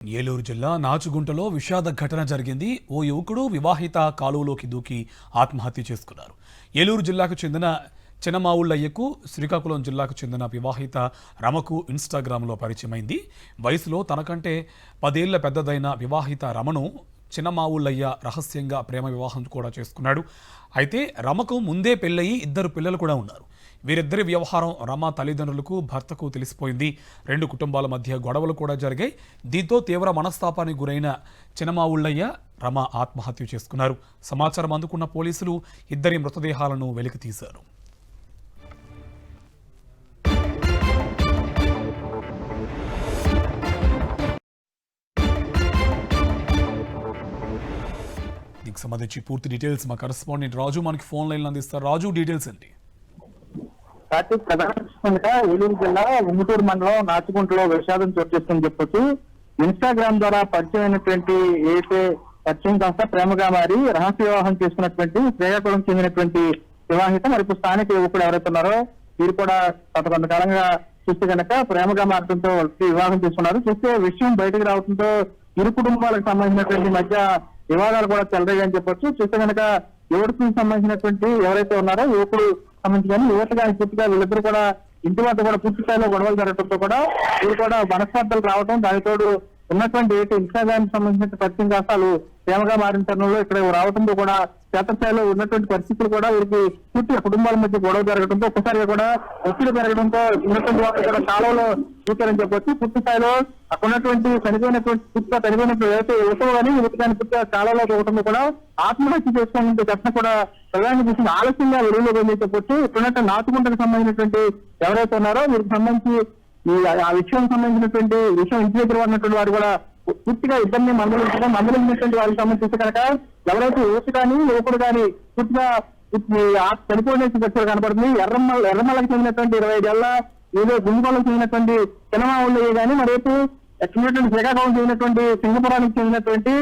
ఏలూరు జిల్లా నాచుగుంటలో విషాద ఘటన జరిగింది. ఓ యువకుడు వివాహిత కాలువలోకి దూకి ఆత్మహత్య చేసుకున్నారు. ఏలూరు జిల్లాకు చెందిన చినమావుళ్ళయ్యకు శ్రీకాకుళం జిల్లాకు చెందిన వివాహిత రమకు ఇన్స్టాగ్రామ్లో పరిచయమైంది. వయసులో తనకంటే 10 ఏళ్ల పెద్దదైన వివాహిత రమను చినమావుళ్ళయ్య రహస్యంగా ప్రేమ వివాహం కూడా చేసుకున్నాడు. అయితే రమకు ముందే పెళ్ళయి 2 పిల్లలు కూడా ఉన్నారు. వీరిద్దరి వ్యవహారం రమ తల్లిదండ్రులకు భర్తకు తెలిసిపోయింది. 2 కుటుంబాల మధ్య గొడవలు కూడా జరిగాయి. దీంతో తీవ్ర మనస్తాపానికి గురైన చినమావుళ్ళయ్య రమ ఆత్మహత్య చేసుకున్నారు. సమాచారం అందుకున్న పోలీసులు ఇద్దరి మృతదేహాలను వెలికితీశారు. దీనికి సంబంధించి పూర్తి డీటెయిల్స్ మా కరెస్పాండెంట్ రాజు మనకి ఫోన్ లైన్లో అందిస్తారు. రాజు, డీటెయిల్స్ ఏంటి? కార్తీక్, ప్రధానంగా ఏలూరు జిల్లా ఉంగుటూరు మండలం నాచుగుంటలో విషాదం చోటు చేసుకుని చెప్పొచ్చు. ఇన్స్టాగ్రామ్ ద్వారా పరిచయం అయినటువంటి పరిచయం కాస్త ప్రేమగా మారి రహస్య వివాహం చేసుకున్నటువంటి శ్రీకాకుళం చెందినటువంటి వివాహిత మరి ఇప్పుడు స్థానిక యువకుడు ఎవరైతే ఉన్నారో వీరు కూడా గత కొంతకాలంగా చూస్తే కనుక ప్రేమగా మారడంతో వివాహం చేసుకున్నారు. చూస్తే విషయం బయటకు రావడంతో ఇరు కుటుంబాలకు సంబంధించినటువంటి మధ్య వివాదాలు కూడా చెలరేగాయని చెప్పొచ్చు. చూస్తే కనుక యువతికి సంబంధించినటువంటి ఎవరైతే ఉన్నారో యువకుడు సంబంధించి కానీ యువత కానీ పూర్తిగా వీళ్ళిద్దరు కూడా ఇంటి వద్ద కూడా పూర్తి స్థాయిలో గొడవలు జరగడంతో కూడా వీళ్ళు కూడా మనస్పర్ధలు రావడం, దానితోడు ఉన్నటువంటి ఇన్స్టాగ్రామ్ సంబంధించిన పరిచయం కాస్తాలు ప్రేమగా మారిన తరుణంలో ఇక్కడ రావడంతో కూడా క్షేత్రస్థాయిలో ఉన్నటువంటి పరిస్థితులు కూడా వీరికి పూర్తిగా కుటుంబాల మధ్య గొడవ జరగడంతో ఒక్కసారిగా కూడా ఒత్తిడి పెరగడంతో ఉన్నటువంటి వాళ్ళు కూడా కాలంలో చూశారని చెప్పొచ్చు. పూర్తి స్థాయిలో అక్కడ ఉన్నటువంటి పూర్తిగా చనిపోయినటువంటి ఏదైతే యువత కానీ యువత కానీ పూర్తిగా కాలంలో పోవడంతో కూడా ఆత్మహత్య చేసుకోవాలంటే ఘటన కూడా ప్రధాని చూసిన ఆలస్యంగా వెలుగులో వెళ్ళి చెప్పొచ్చు. ఇప్పుడున్నట్టు నాచుగుంటకు సంబంధించినటువంటి ఎవరైతే ఉన్నారో వీరికి సంబంధించి ఆ విషయం సంబంధించినటువంటి విషయం ఇంటి దగ్గర ఉన్నటువంటి వారు కూడా పూర్తిగా ఇద్దరిని మందలించినటువంటి వారికి సంబంధించి కనుక ఎవరైతే యువత కానీ యువకుడు కానీ పూర్తిగా చనిపోయిన వచ్చారు కనపడుతుంది. ఎర్రమల్లకి చెందినటువంటి 25 ఏళ్ల ఏదో గుంజుకోలకు చెందినటువంటి చిన్నమావుళ్ళు కానీ మరేపు చెందినటువంటి శ్రీకాకుళం చెందినటువంటి సింగపురానికి చెందినటువంటి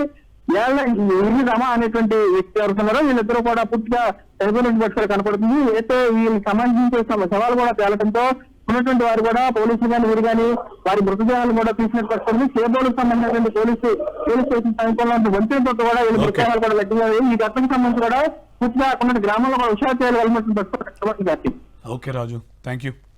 రమ అనేటువంటి వ్యక్తి ఎవరుతున్నారో వీళ్ళిద్దరూ కూడా పూర్తిగా చనిపోయినటువంటి పక్షులు కనపడుతుంది. అయితే వీళ్ళకి సంబంధించిన సవాలు కూడా తేలడంతో ఉన్నటువంటి వారు కూడా పోలీసులు కానీ వీరు కానీ వారి మృతదేహాలు కూడా తీసినట్టు వస్తుంది. చేబోలుకు సంబంధించినటువంటి పోలీసు స్టేషన్ సమీపంలో వంతెనతో కూడా వీళ్ళ మృతదేహాలు కూడా లభ్యమయ్యాయి. ఈ ఘటనకు సంబంధించి కూడా పూర్తిగా అక్కడ గ్రామంలో కూడా హుషారు చేయాలి వెళ్ళినటువంటి. Okay Raju, thank you.